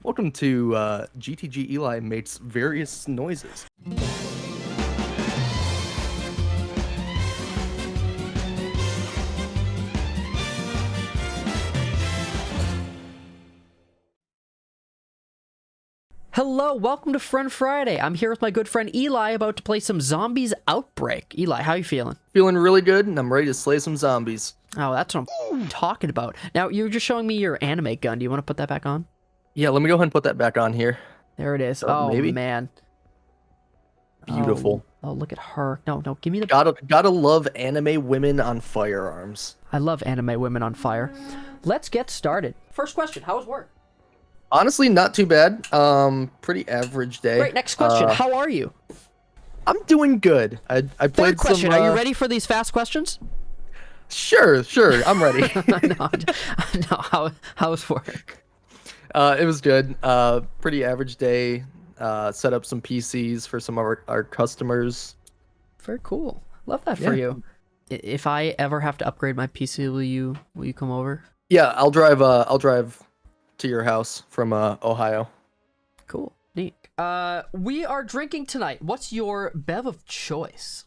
Welcome to GTGEli makes various noises. Hello, welcome to Friend Friday. I'm here with my good friend Eli, about to play some Zombies Outbreak. Eli, how you feeling? Feeling really good, and I'm ready to slay some zombies. Oh, that's what I'm talking about. Now, you were just showing me your anime gun. Do you want to put that back on? Yeah, let me go ahead and put that back on here. There it is. Oh, maybe? man. Beautiful. Oh, look at her. No, give me the... Gotta love anime women on firearms. I love anime women on fire. Let's get started. First question, how was work? Honestly, not too bad. Pretty average day. Great, next question. How are you? I'm doing good. I played Third question, some, are you ready for these fast questions? Sure, I'm ready. No, how was work? It was good. Pretty average day. Set up some PCs for some of our customers. Very cool. Love that for you. If I ever have to upgrade my PC, will you come over? Yeah, I'll drive to your house from Ohio. Cool. Neat. We are drinking tonight. What's your bev of choice?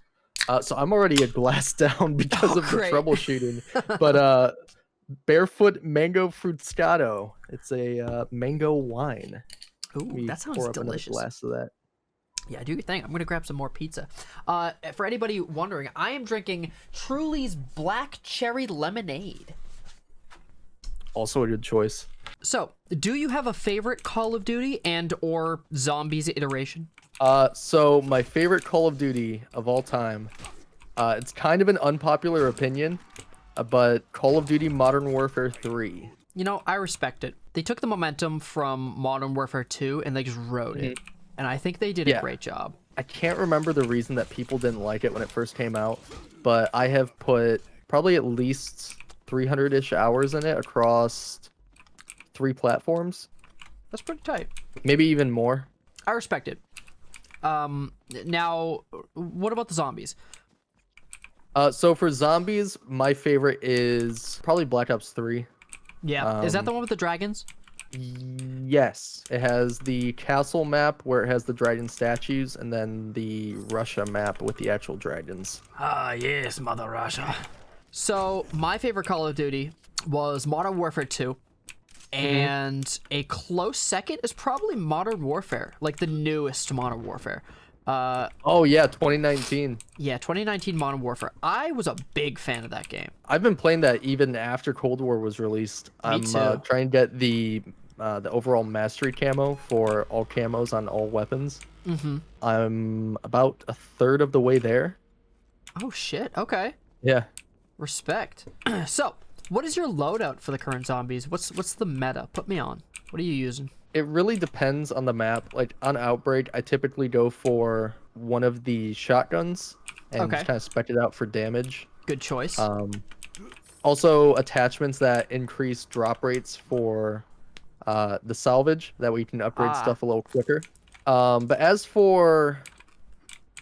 So I'm already a glass down because of great. the troubleshooting. But Barefoot Mango Fruscato. It's a mango wine. Ooh, that sounds delicious. Glass of that. Yeah, do your thing. I'm gonna grab some more pizza. For anybody wondering, I am drinking Truly's Black Cherry Lemonade. Also a good choice. So, do you have a favorite Call of Duty and or Zombies iteration? So my favorite Call of Duty of all time, it's kind of an unpopular opinion, but Call of Duty Modern Warfare 3. You know, I respect it. They took the momentum from Modern Warfare 2 and they just rode it. And I think they did a great job. I can't remember the reason that people didn't like it when it first came out, but I have put probably at least 300-ish hours in it across 3 platforms. That's pretty tight. Maybe even more. I respect it. Now, what about the zombies? So for zombies, my favorite is probably Black Ops 3. Yeah, is that the one with the dragons? Yes, it has the castle map where it has the dragon statues, and then the Russia map with the actual dragons. Ah, yes, Mother Russia. So, my favorite Call of Duty was Modern Warfare 2. And a close second is probably Modern Warfare, like the newest Modern Warfare. Oh yeah, 2019. Yeah, 2019 Modern Warfare. I was a big fan of that game. I've been playing that even after Cold War was released. I'm trying to get the overall mastery camo for all camos on all weapons. I'm about a third of the way there. Oh shit, okay. Yeah. Respect. So, what is your loadout for the current zombies? What's the meta? Put me on. What are you using? It really depends on the map. Like on Outbreak, I typically go for one of the shotguns and just kind of spec it out for damage. Good choice. Also attachments that increase drop rates for the salvage, that way you can upgrade stuff a little quicker. But as for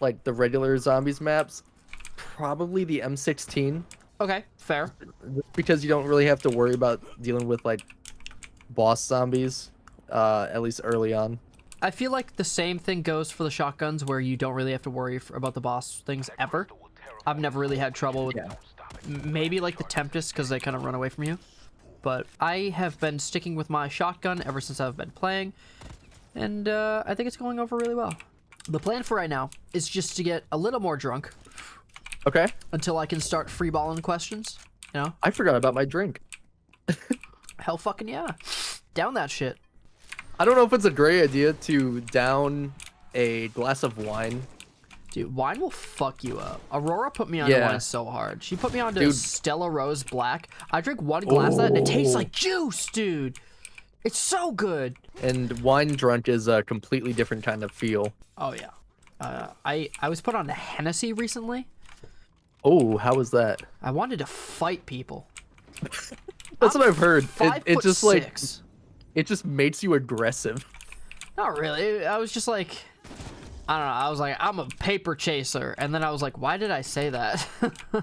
like the regular zombies maps, probably the M16. Okay, fair. Because you don't really have to worry about dealing with like boss zombies, at least early on. I feel like the same thing goes for the shotguns, where you don't really have to worry about the boss things ever. I've never really had trouble with maybe like the Tempest, because they kind of run away from you. But I have been sticking with my shotgun ever since I've been playing, and I think it's going over really well. The plan for right now is just to get a little more drunk. Okay. Until I can start freeballing questions, you know? I forgot about my drink. Hell fucking yeah. Down that shit. I don't know if it's a great idea to down a glass of wine. Dude, wine will fuck you up. Aurora put me on wine so hard. She put me on to Stella Rose Black. I drink one glass of that and it tastes like juice, dude. It's so good. And wine drunk is a completely different kind of feel. Oh, yeah. I was put on the Hennessy recently. Oh, how was that? I wanted to fight people. That's what I've heard. It just 5'6". like it just makes you aggressive. Not really. I was just like, I don't know. I was like, I'm a paper chaser, and then I was like, why did I say that? All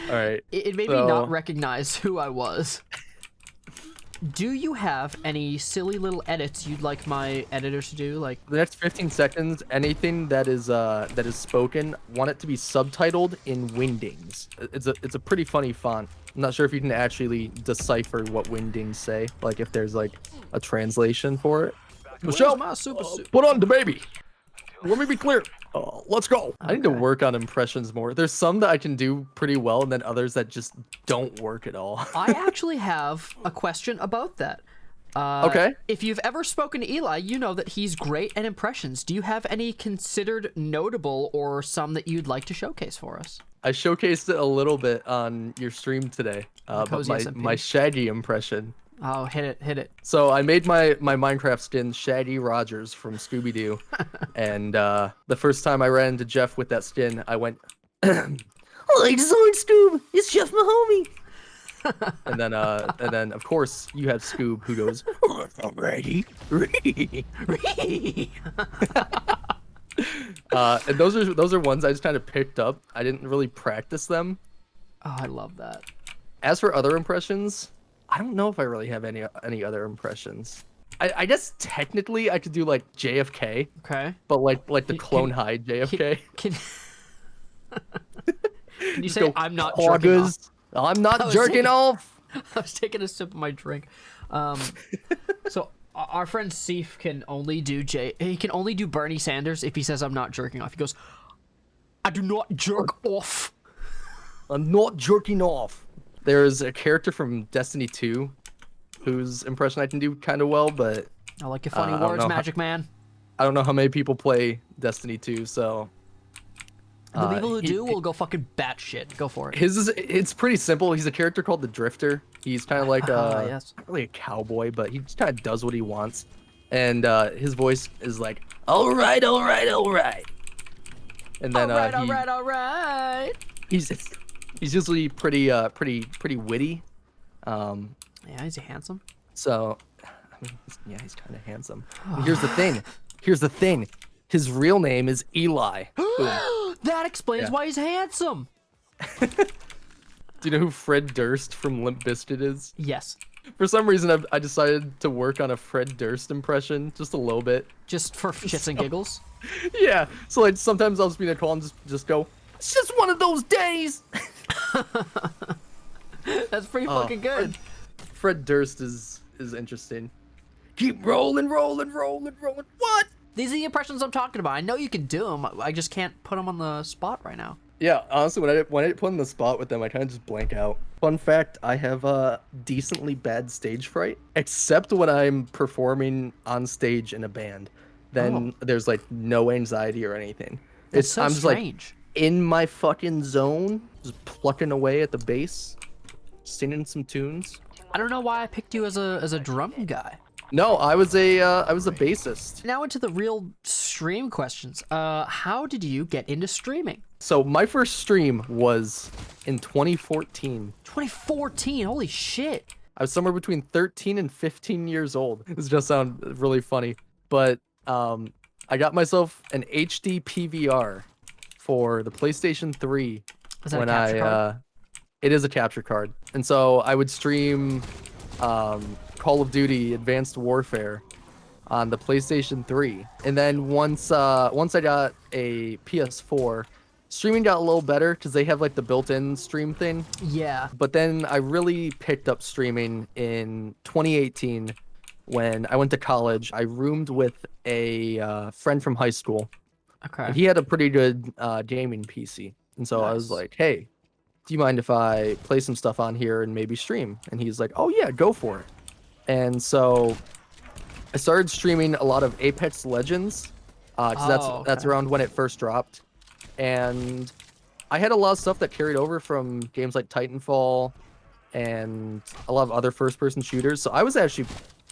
right. It made me not recognize who I was. Do you have any silly little edits you'd like my editors to do? Like The next 15 seconds, anything that is spoken, want it to be subtitled in Wingdings. It's a pretty funny font. I'm not sure if you can actually decipher what Wingdings say, like if there's like a translation for it. Michelle, put on the baby. Let me be clear. Let's go. Okay. I need to work on impressions more. There's some that I can do pretty well, and then others that just don't work at all. I actually have a question about that. Okay. If you've ever spoken to Eli, you know that he's great at impressions. Do you have any considered notable or some that you'd like to showcase for us? I showcased it a little bit on your stream today, but my Shaggy impression. Oh, hit it. So I made my Minecraft skin Shaggy Rogers from Scooby-Doo, and the first time I ran into Jeff with that skin, I went, "Oh, it's on Scoob, it's Jeff Mahomey." and then of course you have Scoob who goes, "Ready." And those are ones I just kind of picked up. I didn't really practice them. Oh, I love that. As for other impressions, I don't know if I really have any other impressions. I guess technically I could do like JFK. Okay. But like the Clone High JFK. Can you say I'm not jerking off? I'm not jerking off. I was taking a sip of my drink. So our friend Seif can only do he can only do Bernie Sanders if he says I'm not jerking off. He goes, "I do not jerk off. I'm not jerking off." There's a character from Destiny 2 whose impression I can do kind of well, but I like your funny words, Magic Man. I don't know how many people play Destiny 2, so the people who do will go fucking batshit. Go for it. It's pretty simple. He's a character called the Drifter. He's kind of like not really a cowboy, but he just kind of does what he wants. And his voice is like, "All right, all right, all right." And then all right. He's usually pretty witty. Yeah, he's handsome. So, I mean, he's kind of handsome. And here's the thing. His real name is Eli. That explains why he's handsome. Do you know who Fred Durst from Limp Bizkit is? Yes. For some reason, I decided to work on a Fred Durst impression just a little bit. Just for shits and giggles? Yeah. So like sometimes I'll just be in a call and just go, "It's just one of those days." That's pretty fucking good. Fred Durst is interesting. Keep rolling. What? These are the impressions I'm talking about. I know you can do them. I just can't put them on the spot right now. Yeah, honestly, when I put in the spot with them, I kind of just blank out. Fun fact, I have a decently bad stage fright, except when I'm performing on stage in a band. Then there's like no anxiety or anything. It's so I'm just strange. Like in my fucking zone, just plucking away at the bass, singing some tunes. I don't know why I picked you as a drum guy. No, I was a bassist. Now into the real stream questions. How did you get into streaming? So my first stream was in 2014. 2014, holy shit. I was somewhere between 13 and 15 years old. This just sounds really funny, but I got myself an HD PVR for the PlayStation 3 Is that a capture card? It is a capture card. And so I would stream Call of Duty Advanced Warfare on the PlayStation 3. And then once I got a PS4, streaming got a little better because they have like the built-in stream thing. Yeah. But then I really picked up streaming in 2018 when I went to college. I roomed with a friend from high school. Okay. And he had a pretty good gaming PC. And so I was like, "Hey, do you mind if I play some stuff on here and maybe stream?" And he's like, "Oh yeah, go for it." And so I started streaming a lot of Apex Legends, because that's around when it first dropped. And I had a lot of stuff that carried over from games like Titanfall and a lot of other first-person shooters. So I was actually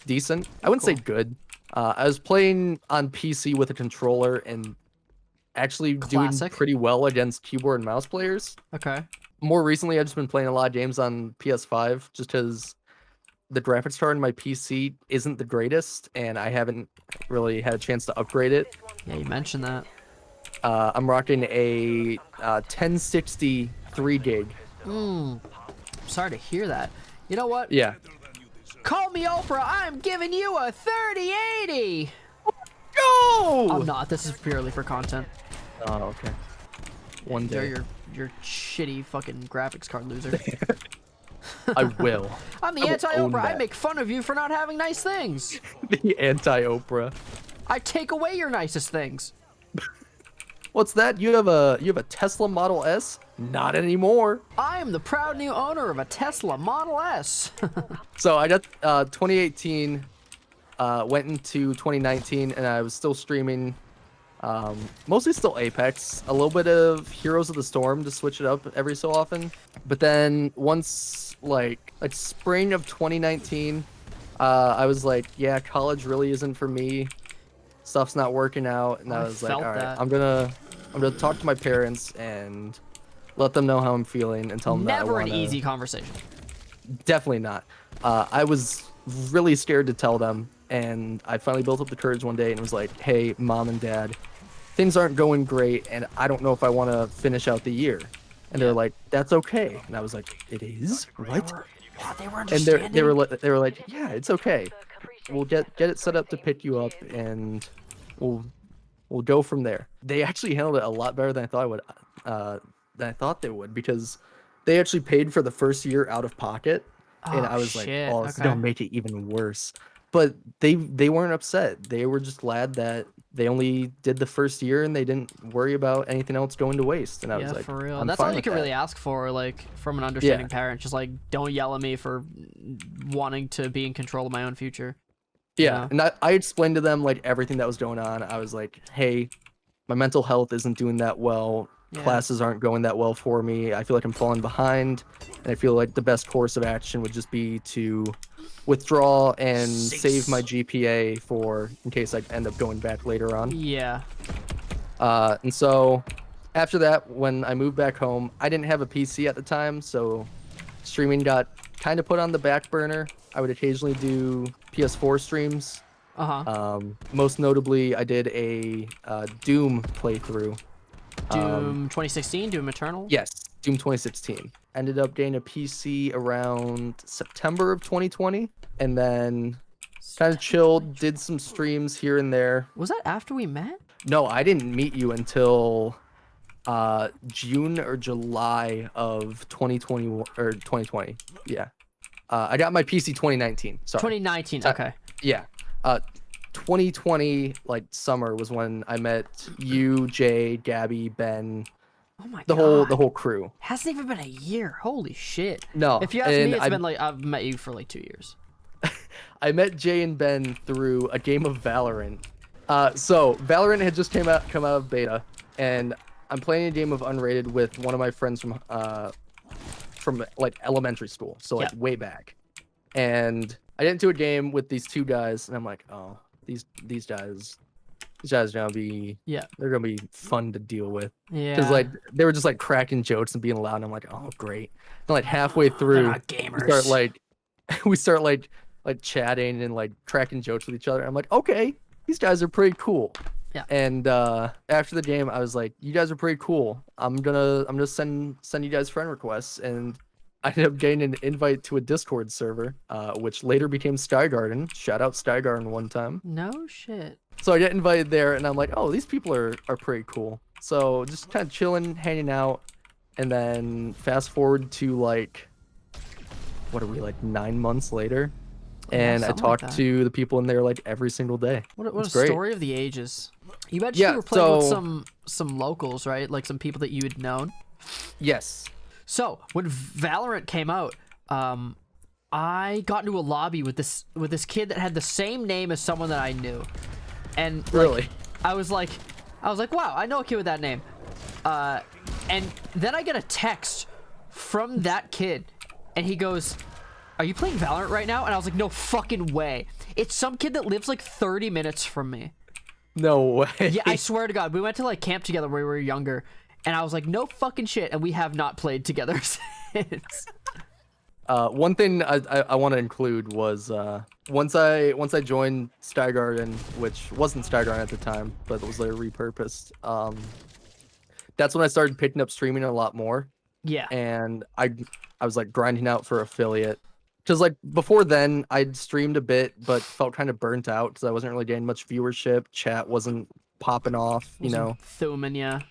decent. I wouldn't say good. I was playing on PC with a controller and actually doing pretty well against keyboard and mouse players. Okay. More recently, I've just been playing a lot of games on PS5 just because the graphics card in my PC isn't the greatest, and I haven't really had a chance to upgrade it. Yeah, you mentioned that. I'm rocking a 1060 3 gig. Sorry to hear that. You know what? Yeah. Call me Oprah. I'm giving you a 3080. Go! I'm not. This is purely for content. Oh, okay. One day. You're shitty fucking graphics card loser. I will. I'm the anti-Oprah. I make fun of you for not having nice things. The anti-Oprah. I take away your nicest things. What's that? You have a Tesla Model S? Not anymore. I am the proud new owner of a Tesla Model S. So I got 2018, went into 2019, and I was still streaming. Mostly still Apex, a little bit of Heroes of the Storm to switch it up every so often. But then once like spring of 2019, I was like, yeah, college really isn't for me. Stuff's not working out, and I was like, all right, I'm gonna talk to my parents and let them know how I'm feeling and tell them that I Never wanna... an easy conversation. Definitely not. I was really scared to tell them, and I finally built up the courage one day and was like, hey, mom and dad, things aren't going great, and I don't know if I want to finish out the year. And they're like, that's okay. And I was like, it is? What? They were And understanding. they were like, yeah, it's okay. We'll get it set up to pick you up, and we'll go from there. They actually handled it a lot better than I thought they would, because they actually paid for the first year out of pocket, and I was like, oh, it's gonna make it even worse. But they weren't upset. They were just glad that they only did the first year and they didn't worry about anything else going to waste. And I was like, for real. I'm That's fine all you with can that. really ask for, like, from an understanding parent. Just like, don't yell at me for wanting to be in control of my own future. Yeah, and I explained to them like everything that was going on. I was like, hey, my mental health isn't doing that well. Classes aren't going that well for me. I feel like I'm falling behind, and I feel like the best course of action would just be to withdraw and save my GPA for in case I end up going back later on. Yeah. And so after that, when I moved back home, I didn't have a PC at the time, so streaming got kind of put on the back burner. I would occasionally do PS4 streams. Most notably, I did a Doom playthrough. Doom 2016, Doom Eternal? Yes, Doom 2016. Ended up getting a PC around September of 2020, and then kind of chilled, did some streams here and there. Was that after we met? No, I didn't meet you until June or July of 2020 or 2020. Yeah. I got my PC 2019. Sorry. 2019. Okay. Yeah. 2020 like summer was when I met you, Jay, Gabby, Ben. Oh my god. The whole crew. Hasn't even been a year. Holy shit. No. If you ask me, it's been like I've met you for like 2 years. I met Jay and Ben through a game of Valorant. So Valorant had just come out of beta, and I'm playing a game of Unrated with one of my friends from like elementary school, so like way back. And I get into a game with these two guys, and I'm like, oh, these guys are gonna be they're gonna be fun to deal with. Yeah. Because like they were just like cracking jokes and being loud, and I'm like, oh great. And like halfway through, we start like chatting and like cracking jokes with each other. I'm like, okay, these guys are pretty cool. Yeah. And after the game, I was like, you guys are pretty cool. I'm gonna send you guys friend requests, and I ended up getting an invite to a Discord server, which later became Sky Garden. Shout out Sky Garden one time. No shit. So I get invited there, and I'm like, oh, these people are pretty cool. So just kind of chilling, hanging out, and then fast forward to like, what are we, like 9 months later? And I talked to the people in there like every single day. What a story of the ages. You mentioned you were playing with some locals, right? Like some people that you had known. Yes. So when Valorant came out, I got into a lobby with this kid that had the same name as someone that I knew, and like, I was like, wow, I know a kid with that name. And then I get a text from that kid, and he goes, are you playing Valorant right now? And I was like, no fucking way. It's some kid that lives like 30 minutes from me. No way. Yeah, I swear to God. We went to like camp together when we were younger, and I was like, no fucking shit. And we have not played together since. One thing I want to include was once I joined Sky Garden, which wasn't Sky Garden at the time, but it was later repurposed. That's when I started picking up streaming a lot more. Yeah. And I was like grinding out for affiliate. Because like before then, I'd streamed a bit, but felt kind of burnt out because I wasn't really getting much viewership. Chat wasn't popping off, you know. Thuman, yeah.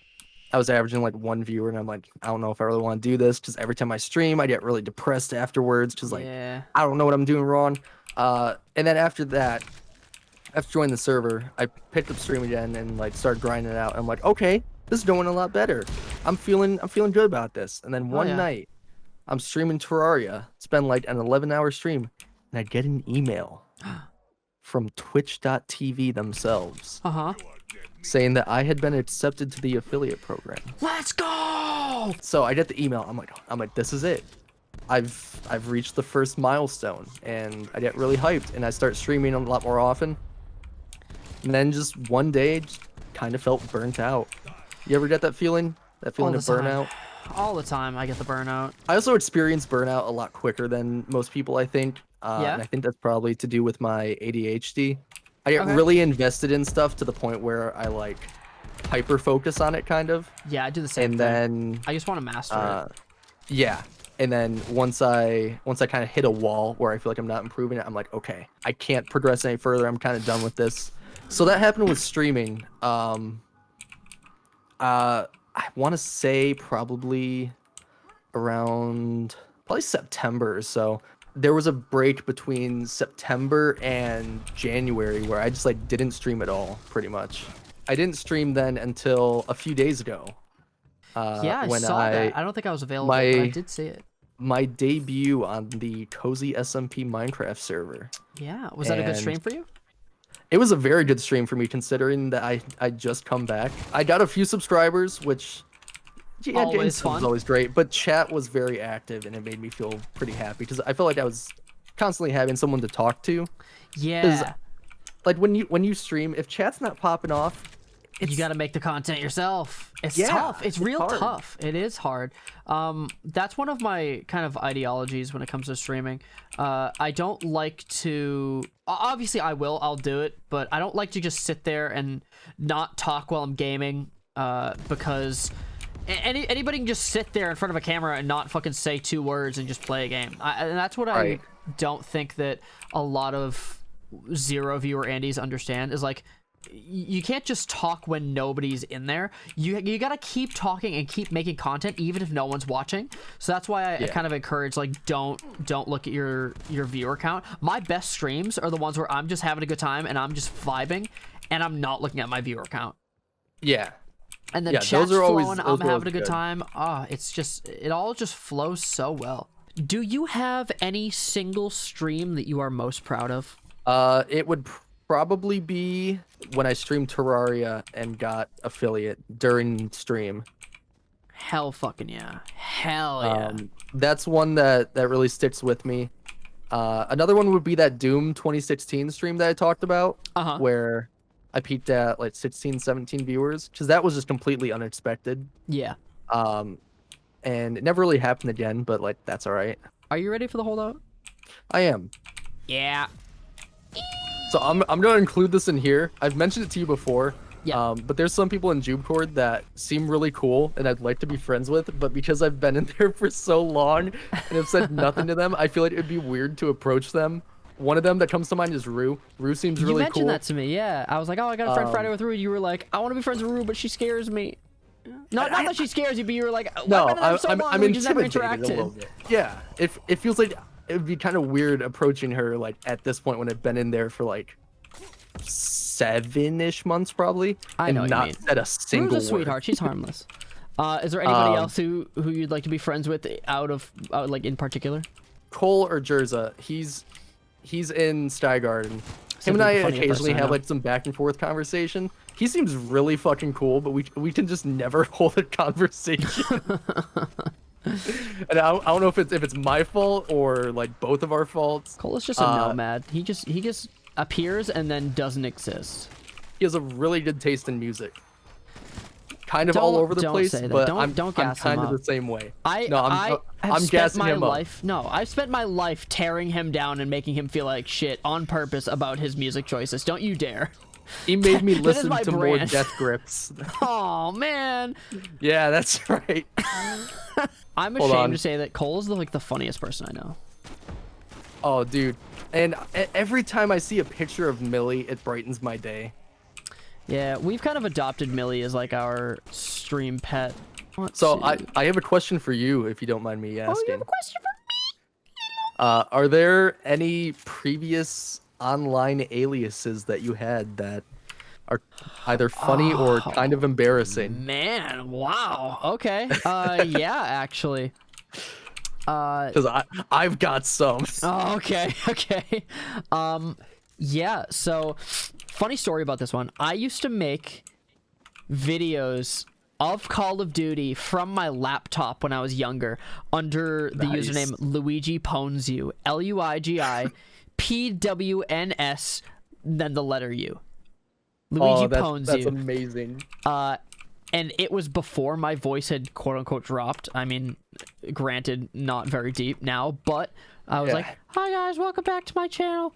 I was averaging like 1 viewer, and I'm like, I don't know if I really want to do this because every time I stream, I get really depressed afterwards because like I don't know what I'm doing wrong. And then after that, after joining the server, I picked up stream again and like started grinding it out. I'm like, okay, this is going a lot better. I'm feeling good about this. And then one night, I'm streaming Terraria. It's been like an 11-hour stream, and I get an email from Twitch.tv themselves. Saying that I had been accepted to the affiliate program. Let's go! So I get the email. I'm like, this is it. I've reached the first milestone, and I get really hyped, and I start streaming a lot more often. And then just one day, just kind of felt burnt out. You ever get that feeling? That feeling of burnout? All the time, I get the burnout. I also experience burnout a lot quicker than most people, I think. And I think that's probably to do with my ADHD. I get really invested in stuff to the point where I like hyper focus on it, kind of. Yeah, I do the same thing. Then I just want to master it. Yeah, and then once I kind of hit a wall where I feel like I'm not improving it, I'm like, okay, I can't progress any further. I'm kind of done with this. So that happened with streaming. I want to say probably around September or so. There was a break between September and January where I just like didn't stream at all, pretty much. I didn't stream then until a few days ago. Yeah, I saw that. I don't think I was available, but I did see it. My debut on the Cozy SMP Minecraft server. Yeah, was that a good stream for you? It was a very good stream for me, considering that I just come back. I got a few subscribers, which always fun. Was always great, but chat was very active, and it made me feel pretty happy because I felt like I was constantly having someone to talk to. Yeah. Like when you stream, if chat's not popping off, you got to make the content yourself. It's tough. It's real hard. Tough. It is hard. That's one of my kind of ideologies when it comes to streaming. I don't like to. Obviously, I'll do it, but I don't like to just sit there and not talk while I'm gaming. Because anybody can just sit there in front of a camera and not fucking say 2 words and just play a game. And that's what I don't think that a lot of 0 viewer Andys understand is like. You can't just talk when nobody's in there. You gotta keep talking and keep making content even if no one's watching. So that's why I kind of encourage like don't look at your viewer count. My best streams are the ones where I'm just having a good time and I'm just vibing and I'm not looking at my viewer count. Yeah. And then chat's flowing, I'm having a good time. It all just flows so well. Do you have any single stream that you are most proud of? It would probably be when I streamed Terraria and got affiliate during stream. Hell fucking yeah. Hell yeah. That's one that really sticks with me. Another one would be that Doom 2016 stream that I talked about, where I peaked at like 16, 17 viewers, because that was just completely unexpected. Yeah. And it never really happened again, but like that's all right. Are you ready for the holdout? I am. Yeah. So I'm gonna include this in here. I've mentioned it to you before. Yeah. But there's some people in JubeCord that seem really cool and I'd like to be friends with, but because I've been in there for so long and have said nothing to them, I feel like it'd be weird to approach them. One of them that comes to mind is Rue. Rue seems really cool. You mentioned that to me, yeah. I was like, oh, I got a friend Friday with Rue. You were like, I want to be friends with Rue, but she scares me. Not that she scares you, but you were like, no, I'm intimidated a little bit. Yeah, it feels like it would be kind of weird approaching her like at this point when I've been in there for like 7-ish months probably. I know and what not you mean. said a single Rue's a sweetheart. word. She's harmless. Is there anybody else who you'd like to be friends with like in particular? Cole or Jerza, he's in Skygarden. Him and I occasionally have like some back and forth conversation. He seems really fucking cool, but we can just never hold a conversation. And I don't know if it's my fault or like both of our faults. Cole is just a nomad. He just appears and then doesn't exist. He has a really good taste in music. Kind of all over the place, but I'm kind of the same way. I'm gassing him up. I've spent my life tearing him down and making him feel like shit on purpose about his music choices. Don't you dare. He made me listen to more Death Grips. Oh man. Yeah, that's right. I'm ashamed to say that Cole is like the funniest person I know. Oh, dude. And every time I see a picture of Millie, it brightens my day. Yeah, we've kind of adopted Millie as like our stream pet. So I have a question for you, if you don't mind me asking. Oh, you have a question for me? Are there any previous online aliases that you had that are either funny or kind of embarrassing? Man, wow. Okay. Yeah, actually. Because I've got some. Oh, okay. Okay. Yeah, so funny story about this one. I used to make videos of Call of Duty from my laptop when I was younger under the username Luigi Pwns You. Luigi Pwns, then the letter U. Luigi Pwns that's You. amazing. And it was before my voice had quote-unquote dropped. I mean, granted, not very deep now, but I was like, hi guys, welcome back to my channel.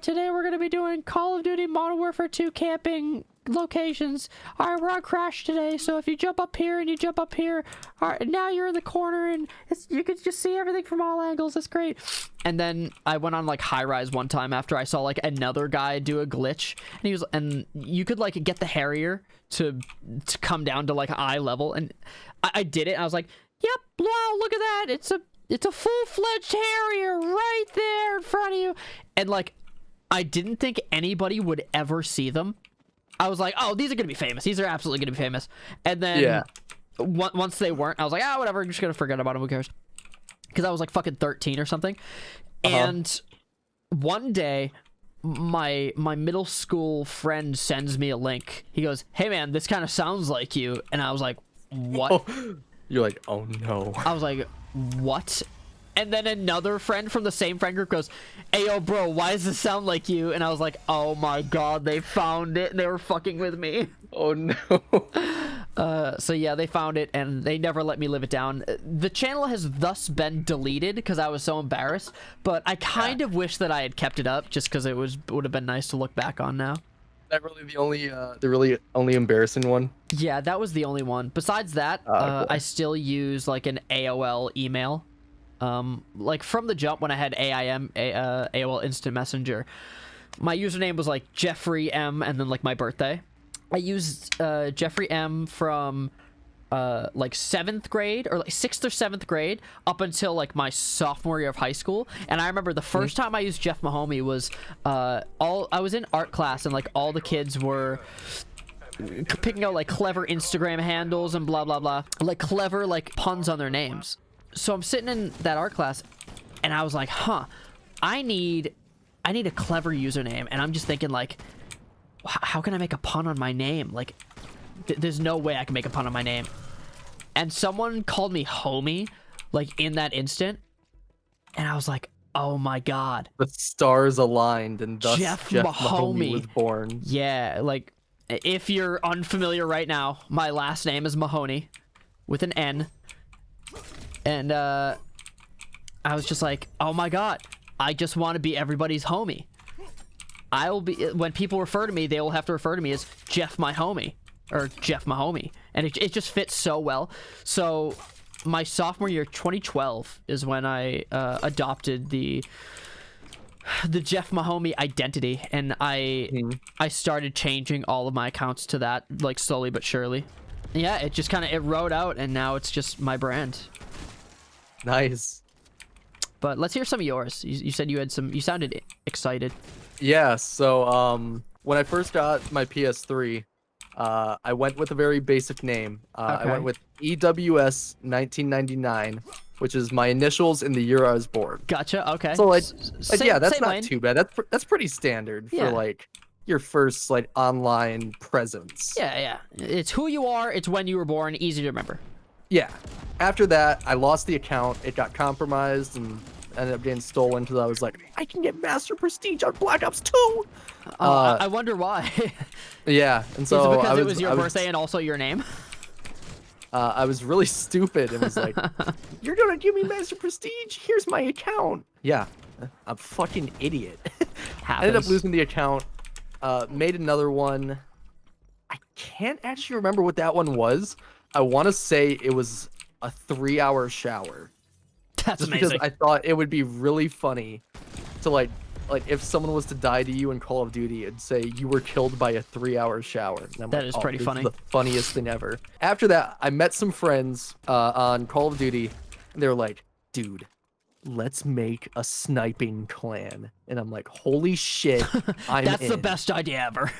Today we're going to be doing Call of Duty Modern Warfare 2 camping locations. All right, we're on Crash today, so if you jump up here and you jump up here, all right, now you're in the corner and you can just see everything from all angles. It's great. And then I went on like High Rise one time after I saw like another guy do a glitch, and you could like get the Harrier to come down to like eye level, and I did it. I was like, yep, wow, look at that. It's a full-fledged Harrier right there in front of you. And like, I didn't think anybody would ever see them. I was like, oh, these are gonna be famous. These are absolutely gonna be famous. And then once they weren't, I was like, whatever, I'm just gonna forget about them. Who cares? Because I was like fucking 13 or something. And one day, my middle school friend sends me a link. He goes, hey man, this kind of sounds like you. And I was like, what? You're like, oh no. I was like, what? And then another friend from the same friend group goes, hey yo bro, why does this sound like you? And I was like, oh my god, they found it. They were fucking with me. Oh no. So yeah, they found it and they never let me live it down. The channel has thus been deleted because I was so embarrassed, but I kind of wish that I had kept it up just because it would have been nice to look back on now. That really the really only embarrassing one? Yeah, that was the only one. Besides that, cool. I still use like an AOL email. Like from the jump when I had AOL Instant Messenger, my username was like Jeffrey M and then like my birthday. I used Jeffrey M from like 7th grade or like 6th or 7th grade up until like my sophomore year of high school. And I remember the first time I used Jeff Mahomey was I was in art class and like all the kids were picking out like clever Instagram handles and blah blah blah, like clever like puns on their names. So I'm sitting in that art class and I was like, I need a clever username. And I'm just thinking like, how can I make a pun on my name? Like there's no way I can make a pun on my name. And someone called me homie like in that instant. And I was like, oh my god. The stars aligned and thus Jeff Mahomey was born. Yeah, like if you're unfamiliar right now, my last name is Mahoney with an N. And I was just like, oh my god, I just want to be everybody's homie. I will be, when people refer to me, they will have to refer to me as Jeff my homie or Jeff Mahomey, and it just fits so well. So my sophomore year, 2012, is when I adopted the Jeff Mahomey identity, and I started changing all of my accounts to that, like slowly but surely. Yeah, it just kind of, it rode out, and now it's just my brand. Nice. But let's hear some of yours. You said you had some, you sounded excited. Yeah, so when I first got my PS3, I went with a very basic name. I went with EWS 1999, which is my initials in the year I was born. Gotcha. Okay. So like yeah, that's not too bad. That's pretty standard for like your first like online presence. Yeah. It's who you are. It's when you were born. Easy to remember. Yeah. After that, I lost the account. It got compromised and ended up getting stolen because I was like, I can get Master Prestige on Black Ops 2. I wonder why. Yeah, and so is it because it was your birthday and also your name? I was really stupid. It was like, you're gonna give me Master Prestige? Here's my account. Yeah, I'm a fucking idiot. I ended up losing the account. Made another one. I can't actually remember what that one was. I want to say it was a 3-hour shower. That's just amazing. Because I thought it would be really funny to like if someone was to die to you in Call of Duty, it'd say you were killed by a 3-hour shower. And I'm That like, is oh, pretty this funny. is the funniest thing ever. After that, I met some friends on Call of Duty, and they were like, dude, let's make a sniping clan. And I'm like, holy shit, That's the in. best idea ever.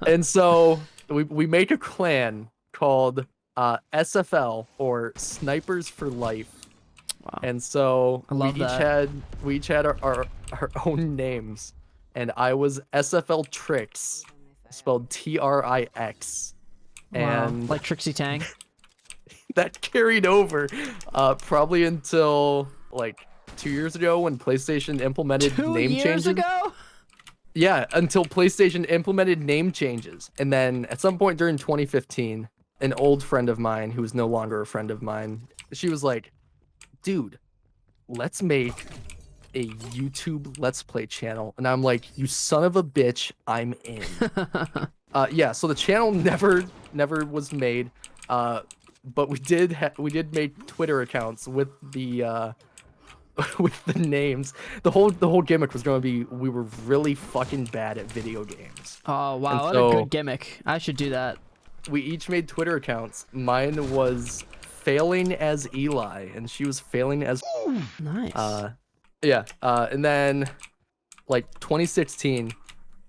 And so we make a clan called SFL, or Snipers for Life. Wow. And so we each had our own names, and I was SFL Trix, spelled Trix, and like Trixie Tang. that carried over probably until like 2 years ago when PlayStation implemented name changes. 2 years ago? Yeah, until PlayStation implemented name changes. And then at some point during 2015, an old friend of mine, who is no longer a friend of mine, she was like, dude, let's make a YouTube Let's Play channel. And I'm like, you son of a bitch, I'm in. Yeah, so the channel never was made. But we did make Twitter accounts with the with the names. The whole gimmick was going to be we were really fucking bad at video games. Oh wow, what so a good gimmick. I should do that. We each made Twitter accounts. Mine was Failing as Eli, and she was Failing as Nice. Yeah, and then like 2016,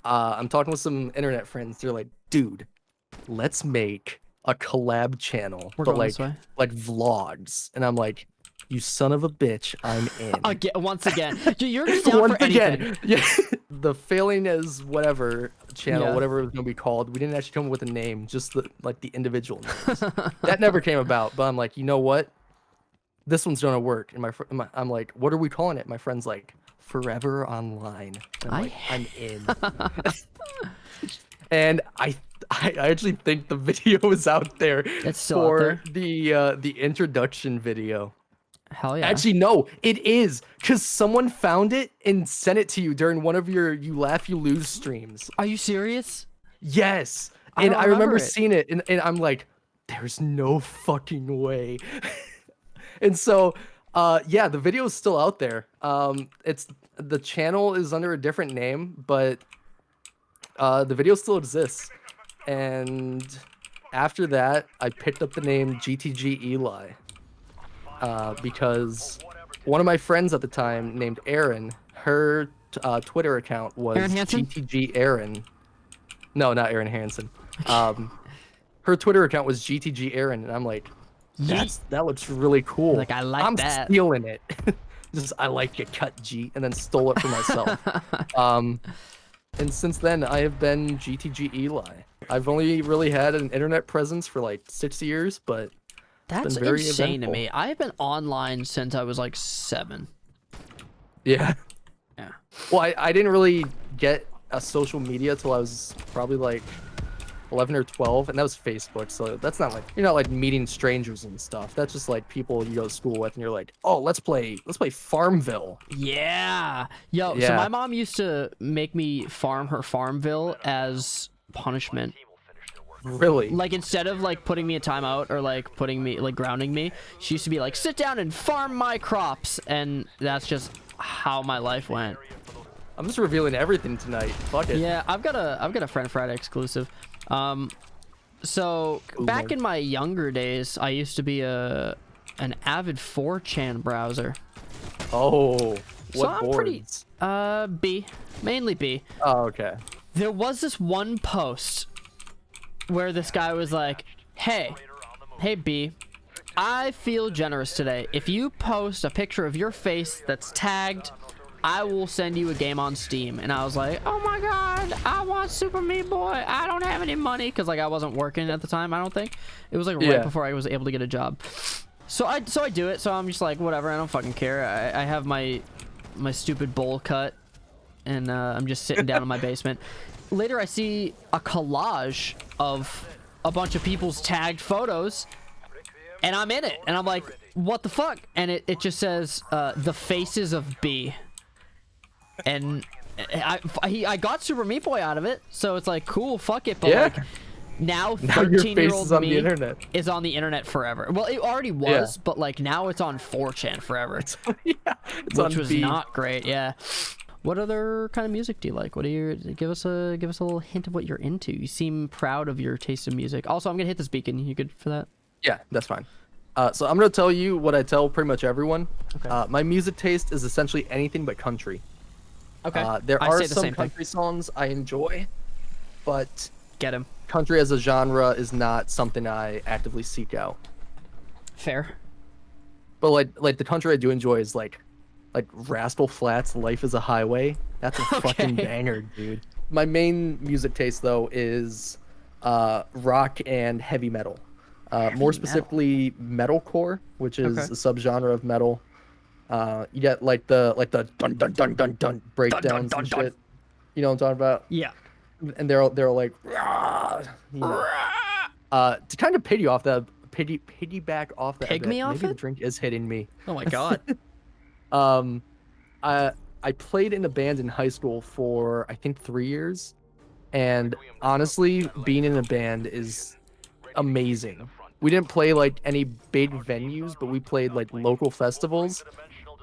I'm talking with some internet friends. They're like, dude, let's make a collab channel, We're but going this way. like vlogs. And I'm like, you son of a bitch, I'm in. Again, once again, you're just down for anything. Yeah. The Failing as whatever channel, Yeah. whatever it was gonna be called, we didn't actually come up with a name, just the individual names. That never came about, but I'm like, you know what? This one's gonna work. And I'm like, what are we calling it? My friend's like, Forever Online. And I'm like, I'm in. And I actually think the video is out there It's still out for there? the introduction video. Hell yeah. Actually, no, it is, because someone found it and sent it to you during one of your You Laugh, You Lose streams. Are you serious? Yes. I And don't I remember remember it. seeing it, and I'm like, there's no fucking way. And so, yeah, the video is still out there. The channel is under a different name, but the video still exists. And after that, I picked up the name GTGEli. Because one of my friends at the time, named Erin, her Twitter account was Erin Hansen? GTG Erin. No, not Erin Hansen. Her Twitter account was GTG Erin, and I'm like, that looks really cool. Like, I like I'm that. stealing it. Just, I like it, cut G, and then stole it for myself. And since then, I have been GTGEli. I've only really had an internet presence for like 6 years, but That's been very insane eventful. to me. I've been online since I was like 7. Yeah. Yeah. Well, I didn't really get a social media till I was probably like 11 or 12, and that was Facebook. So that's not like, you're not like meeting strangers and stuff. That's just like people you go to school with, and you're like, oh, let's play Farmville. Yeah. Yo, so Yeah. my mom used to make me farm her Farmville as punishment. Really? Like, instead of like putting me a timeout or like putting me like grounding me, she used to be like, sit down and farm my crops, and that's just how my life went. I'm just revealing everything tonight. Fuck it. Yeah, I've got a Friend Friday exclusive. So Cool, back man. in my younger days, I used to be an avid 4chan browser. Oh, So what I'm boards? pretty B, mainly B. Oh, okay. There was this one post where this guy was like, hey B, I feel generous today. If you post a picture of your face that's tagged, I will send you a game on Steam. And I was like, oh my god, I want Super Meat Boy. I don't have any money, because like I wasn't working at the time. I don't think it was like right Yeah. before I was able to get a job. So I do it. So I'm just like, whatever, I don't fucking care. I have my stupid bowl cut, and I'm just sitting down in my basement. Later I see a collage of a bunch of people's tagged photos, and I'm in it, and I'm like, what the fuck? And it just says the faces of B. And I got Super Meat Boy out of it, so it's like, cool, fuck it. But Yeah. like, now Now your face 13-year-old is on me the internet. is on the internet forever. Well, it already was, but like now it's on 4chan forever, Yeah. It's which on was B. not great. Yeah. What other kind of music do you like? What do you give us a little hint of what you're into? You seem proud of your taste in music. Also, I'm gonna hit this beacon. You good for that? Yeah, that's fine. So I'm gonna tell you what I tell pretty much everyone. Okay. My music taste is essentially anything but country. Okay. There I are say the some same thing. country songs I enjoy, but Get him. country as a genre is not something I actively seek out. Fair. But like the country I do enjoy is like Rascal Flatts' "Life Is a Highway." That's a fucking banger, dude. My main music taste though is rock and heavy metal. More specifically, metalcore, which is a subgenre of metal. You get like the dun dun dun dun dun breakdowns and shit. You know what I'm talking about? Yeah. And they're all like, "Rah," you know. To kind of piggyback off that. Pig me off maybe the it? drink is hitting me. Oh my god. I played in a band in high school for I think 3 years, and honestly, being in a band is amazing. We didn't play like any big venues, but we played like local festivals,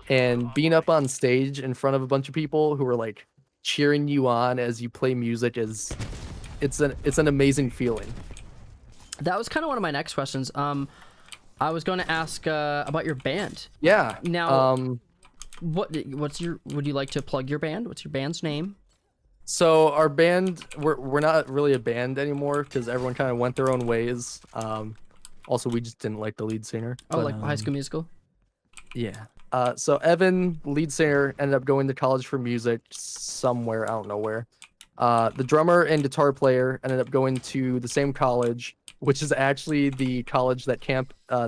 and being up on stage in front of a bunch of people who are like cheering you on as you play music it's an amazing feeling. That was kind of one of my next questions. I was going to ask about your band. Yeah. Now, would you like to plug your band? What's your band's name? So our band, we're not really a band anymore because everyone kind of went their own ways. Also, we just didn't like the lead singer. Oh, like High School Musical? Yeah. So Evan, lead singer, ended up going to college for music somewhere, I don't know where. The drummer and guitar player ended up going to the same college, which is actually the college that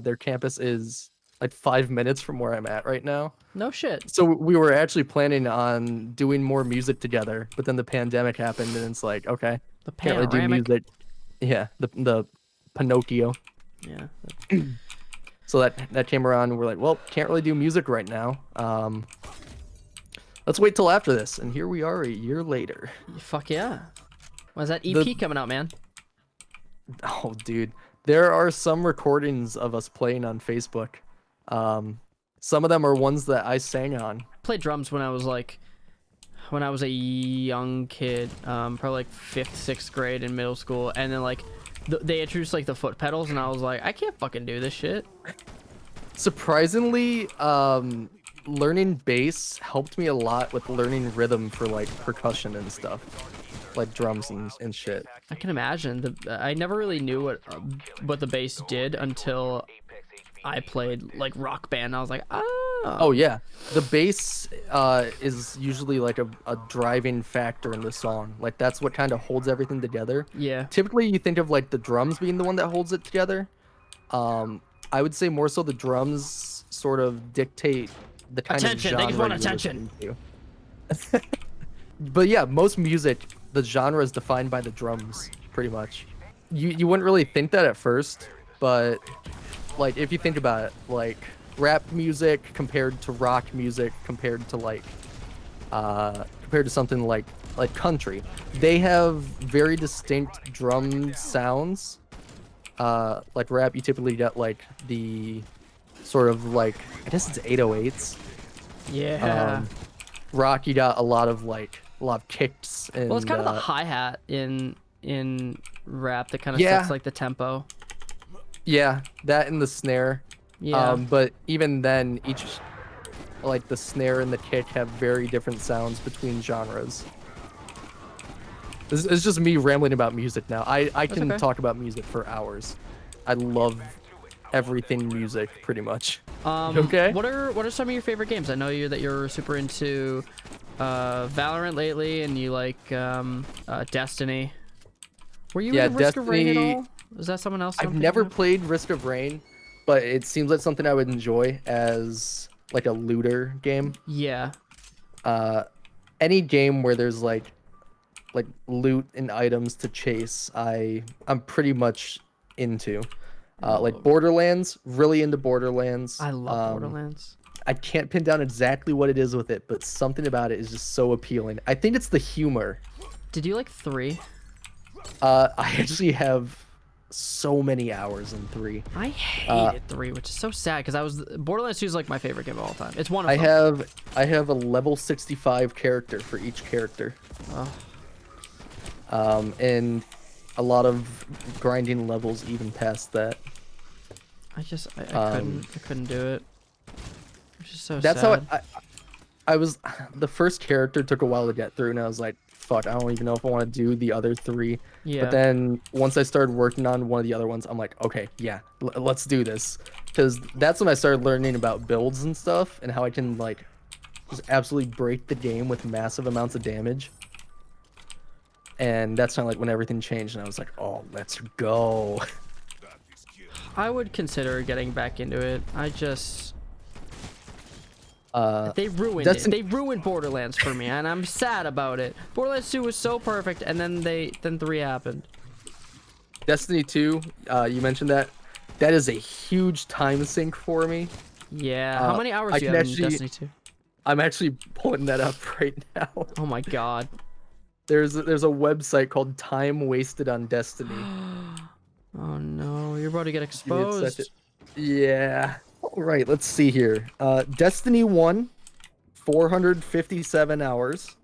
their campus is like 5 minutes from where I'm at right now. No shit. So we were actually planning on doing more music together, but then the pandemic happened, and it's like, okay, The can't really do panoramic. music. Yeah, the Pinocchio. Yeah. So that came around, and we're like, well, can't really do music right now. Let's wait till after this, and here we are a year later. Fuck yeah. When's that EP coming out, man? Oh, dude, there are some recordings of us playing on Facebook. Some of them are ones that I sang on. Played drums when I was a young kid, probably like 5th, 6th grade in middle school, and then like they introduced like the foot pedals, and I was like, I can't fucking do this shit. Surprisingly, learning bass helped me a lot with learning rhythm for like percussion and stuff, like drums and shit. I can imagine. I never really knew what the bass did until I played like Rock Band. I was like, oh yeah, the bass is usually like a driving factor in the song. Like that's what kind of holds everything together. Yeah. Typically you think of like the drums being the one that holds it together. I would say more so the drums sort of dictate the kind of genre. They just want you're attention. listening to. But yeah, most music, the genre is defined by the drums, pretty much. You wouldn't really think that at first, but like if you think about it, like rap music compared to rock music compared to something like country, they have very distinct drum sounds. Like rap, you typically get like the sort of like, I guess it's 808s. Yeah. Rock, you got a lot of kicks and Well, it's kind of the hi-hat in rap that kind of sets like the tempo. Yeah, that and the snare. Yeah. But even then, each like the snare and the kick have very different sounds between genres. This is just me rambling about music now. I can talk about music for hours. I love everything music, pretty much. Okay. What are some of your favorite games? I know that you're super into Valorant lately, and you like Destiny. Were you in Risk of Rain at all? Is that someone else? I've never played Risk of Rain, but it seems like something I would enjoy as like a looter game. Yeah. Any game where there's like loot and items to chase, I'm pretty much into. Like Borderlands, really into Borderlands. I love Borderlands. I can't pin down exactly what it is with it, but something about it is just so appealing. I think it's the humor. Did you like 3? I actually have so many hours in 3. I hated 3, which is so sad because Borderlands 2 is like my favorite game of all time. It's one of them. I have a level 65 character for each character. And a lot of grinding levels even past that. I couldn't do it. It's just so That's sad. how I was. The first character took a while to get through, and I was like, fuck, I don't even know if I want to do the other 3. Yeah. But then once I started working on one of the other ones, I'm like, okay, yeah, let's do this. Because that's when I started learning about builds and stuff, and how I can like just absolutely break the game with massive amounts of damage. And that's kind of like when everything changed, and I was like, oh, let's go. I would consider getting back into it. I just they ruined it. They ruined Borderlands for me, and I'm sad about it. Borderlands 2 was so perfect, and then 3 happened. Destiny 2, you mentioned that. That is a huge time sink for me. Yeah. How many hours do you have in Destiny 2? I'm actually pulling that up right now. Oh my god. There's a website called Time Wasted on Destiny. Oh no, you're about to get exposed. Yeah. All right, let's see here. Destiny 1, 457 hours.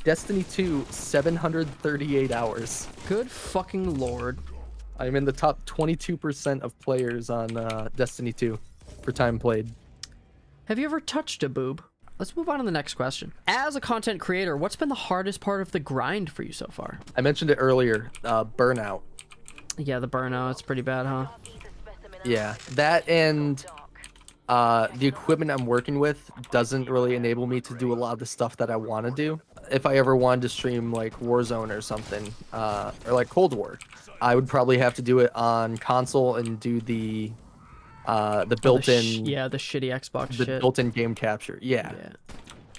Destiny 2, 738 hours. Good fucking lord. I'm in the top 22% of players on Destiny 2 for time played. Have you ever touched a boob? Let's move on to the next question. As a content creator, what's been the hardest part of the grind for you so far? I mentioned it earlier, burnout. Yeah, the burnout, it's pretty bad, huh? Yeah, that and the equipment I'm working with doesn't really enable me to do a lot of the stuff that I want to do. If I ever wanted to stream like Warzone or something, or like Cold War, I would probably have to do it on console and do the built-in the shitty Xbox shit. Built-in game capture. Yeah.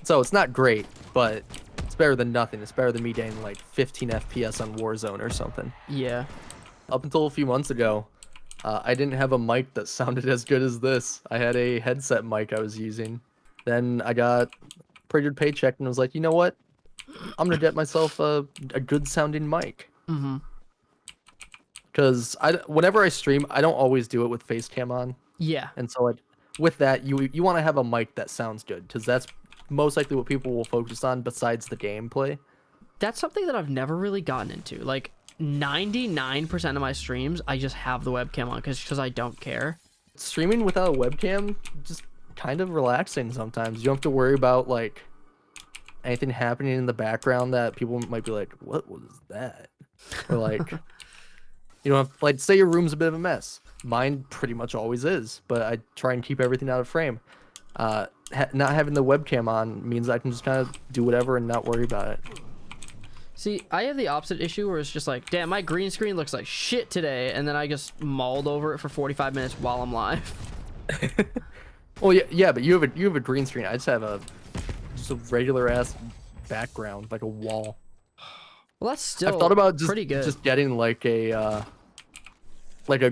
So it's not great, but it's better than nothing. It's better than me getting like 15 FPS on Warzone or something. Yeah. Up until a few months ago, I didn't have a mic that sounded as good as this. I had a headset mic I was using. Then I got a pretty good paycheck and was like, you know what? I'm gonna get myself a good sounding mic. Mm-hmm. Because whenever I stream, I don't always do it with face cam on. Yeah. And so like with that, you want to have a mic that sounds good, because that's most likely what people will focus on besides the gameplay. That's something that I've never really gotten into. Like 99% of my streams, I just have the webcam on because I don't care. Streaming without a webcam, just kind of relaxing sometimes. You don't have to worry about like anything happening in the background that people might be like, what was that? Or like, you don't have, like, say your room's a bit of a mess. Mine pretty much always is, but I try and keep everything out of frame. Not having the webcam on means I can just kind of do whatever and not worry about it. See, I have the opposite issue where it's just like, damn, my green screen looks like shit today, and then I just mauled over it for 45 minutes while I'm live. Well, yeah, but you have a green screen. I just have just a regular ass background, like a wall. Well, that's still I've thought about pretty good. just getting like a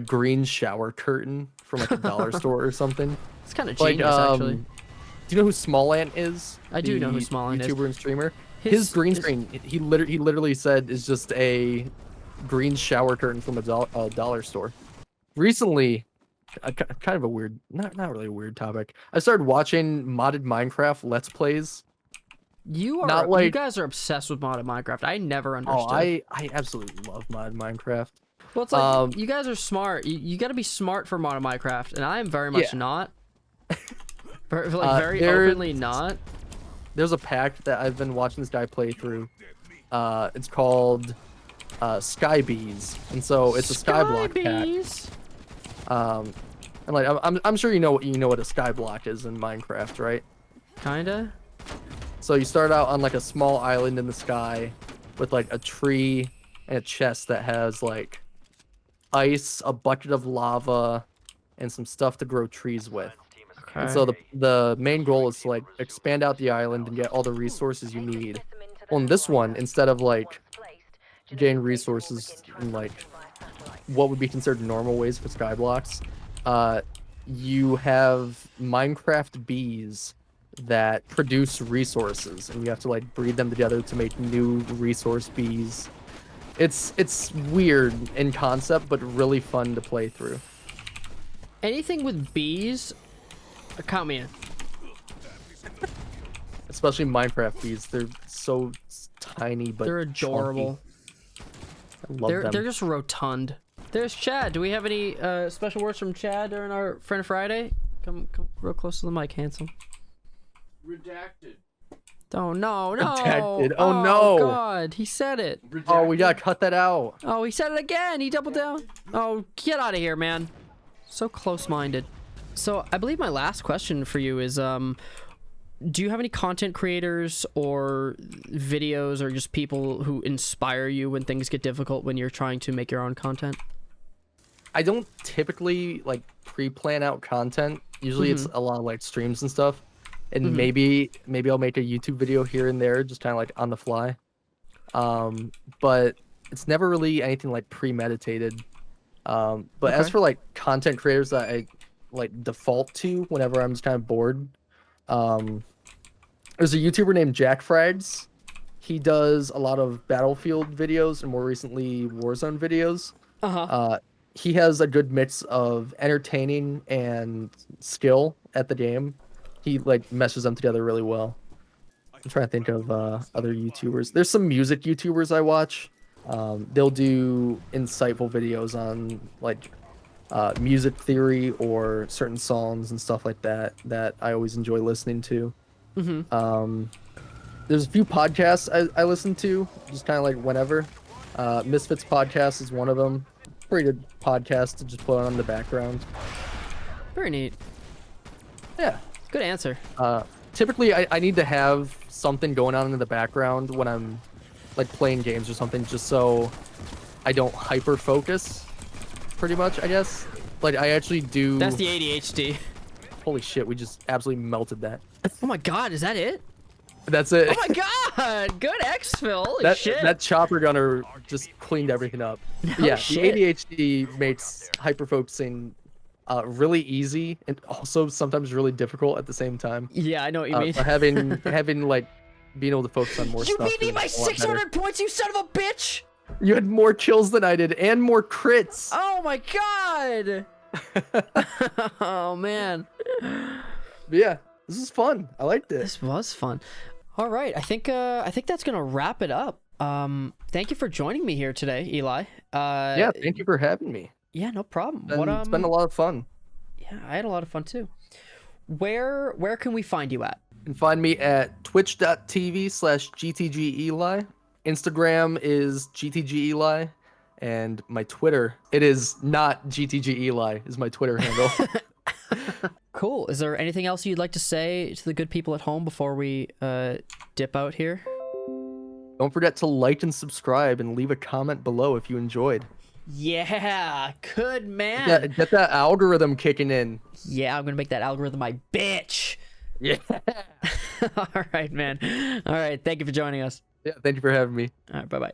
green shower curtain from like a dollar store or something. It's kind of genius, actually. Do you know who Small Ant is? I do know who Small Ant is. YouTuber and streamer. His green screen, he literally said, is just a green shower curtain from a dollar store. Recently, kind of a weird, not really a weird topic. I started watching modded Minecraft Let's Plays. You guys are obsessed with modded Minecraft. I never understood. Oh, I absolutely love modded Minecraft. Well, it's like you guys are smart. You got to be smart for modded Minecraft, and I am very much not. Very openly not. There's a pack that I've been watching this guy play through. It's called Sky Bees, and so it's a skyblock pack. And like I'm sure you know what a skyblock is in Minecraft, right? Kinda. So you start out on like a small island in the sky with like a tree and a chest that has like ice, a bucket of lava, and some stuff to grow trees with. Okay. And so the main goal is to like expand out the island and get all the resources you need. On this one, instead of like getting resources in like what would be considered normal ways for skyblocks, you have Minecraft bees that produce resources, and you have to like breed them together to make new resource bees. It's weird in concept, but really fun to play through. Anything with bees, count me in. Especially Minecraft bees. They're so tiny, but they're adorable. Chunky. I love them. They're just rotund. There's Chad. Do we have any special words from Chad during our Friend Friday? Come real close to the mic, handsome. Redacted. Oh no, no. Redacted. Oh no. God, he said it. Redacted. Oh, we gotta cut that out. Oh, he said it again. He doubled down. Oh, get out of here, man. So close-minded. So I believe my last question for you is, do you have any content creators or videos or just people who inspire you when things get difficult when you're trying to make your own content? I don't typically like pre-plan out content. Usually it's a lot of like streams and stuff. And maybe I'll make a YouTube video here and there, just kind of like on the fly. But it's never really anything like premeditated. But as for like content creators that I like default to whenever I'm just kind of bored, there's a YouTuber named Jack Frags. He does a lot of Battlefield videos and more recently Warzone videos. He has a good mix of entertaining and skill at the game. He like meshes them together really well. I'm trying to think of other YouTubers. There's some music YouTubers I watch. They'll do insightful videos on like music theory or certain songs and stuff like that that I always enjoy listening to. There's a few podcasts I listen to, just kind of like whenever. Misfits podcast is one of them. Pretty good podcast to just put on in the background. Very neat. Yeah. Good answer. Typically, I need to have something going on in the background when I'm like playing games or something, just so I don't hyper focus. Pretty much, I guess. Like I actually do. That's the ADHD. Holy shit! We just absolutely melted that. Oh my god, is that it? That's it. Oh my god! Good exfil. Holy shit. That chopper gunner just cleaned everything up. Yeah, shit. the ADHD makes hyper focusing really easy and also sometimes really difficult at the same time. Yeah, I know what you mean. So having like being able to focus on more You stuff. beat me by 600 points, you son of a bitch! You had more kills than I did and more crits. Oh my god! Oh man. But yeah, this is fun. I liked it. This was fun. All right, I think that's gonna wrap it up. Thank you for joining me here today, Eli. Yeah, thank you for having me. Yeah, no problem. It's been a lot of fun. Yeah, I had a lot of fun too. Where can we find you at? You can find me at twitch.tv/GTGEli. Instagram is GTGEli. And my Twitter, it is not GTGEli, is my Twitter handle. Cool. Is there anything else you'd like to say to the good people at home before we dip out here? Don't forget to like and subscribe and leave a comment below if you enjoyed. Yeah, good man. Get that algorithm kicking in. Yeah, I'm gonna make that algorithm my bitch. Yeah. All right, man. All right, thank you for joining us. Yeah, thank you for having me. All right, bye-bye.